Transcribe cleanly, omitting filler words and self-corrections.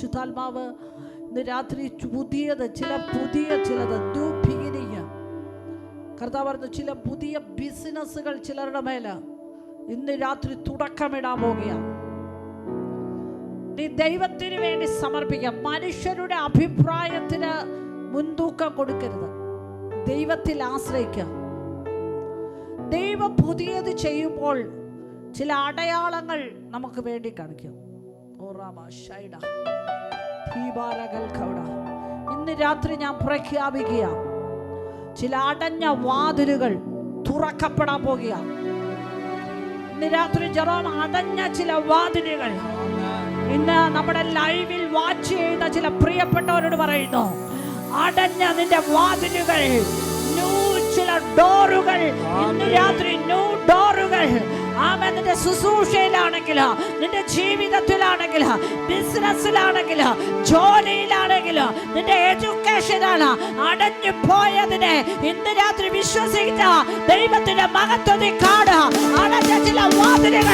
ശുദ്ധാത്മാവ് ഇന്ന് രാത്രി പുതിയത് ചിലത് കർത്താവ് പറഞ്ഞു, ചില പുതിയ ബിസിനസ്സുകൾ ചിലരുടെ മേല ഇന്ന് രാത്രി തുടക്കമിടാൻ പോകുകയാണ്. നീ ദൈവത്തിന് വേണ്ടി സമർപ്പിക്കാം. മനുഷ്യരുടെ അഭിപ്രായത്തിന് മുൻതൂക്കം കൊടുക്കരുത്. ദൈവത്തിൽ ആശ്രയിക്കാം. ദൈവം പുതിയത് ചെയ്യുമ്പോൾ ചില അടയാളങ്ങൾ നമുക്ക് വേണ്ടി കാണിക്കും. ഇന്ന് രാത്രി ഞാൻ പ്രഖ്യാപിക്കുക, ചില അടഞ്ഞ വാതിലുകൾ തുറക്കപ്പെടാൻ പോകുക. ഇന്ന് രാത്രി ജെറോം, അടഞ്ഞ ചില വാതിലുകൾ ഇന്ന് നമ്മുടെ ലൈവിൽ വാച്ച് ചെയ്ത ചില പ്രിയപ്പെട്ടവരോട് പറയുന്നു, അടഞ്ഞ നിന്റെ വാതിലുകൾ, ചില ഡോറുകൾ ഇന്ന് രാത്രി, ഡോറുകൾ. ആമേൻ. നിന്റെ ശുശ്രൂഷയിലാണെങ്കിൽ, നിന്റെ ജീവിതത്തിലാണെങ്കിൽ, ബിസിനസ്സിലാണെങ്കിൽ, ജോലിയിലാണെങ്കിൽ, നിന്റെ എഡ്യൂക്കേഷനാണ് അടഞ്ഞു പോയതിനെ ഇന്ന് രാത്രി വിശ്വസിക്കുന്ന ദൈവത്തിന്റെ മഹത്വത്തെ കാണുക. അടഞ്ഞ ചില വാതിലുകൾ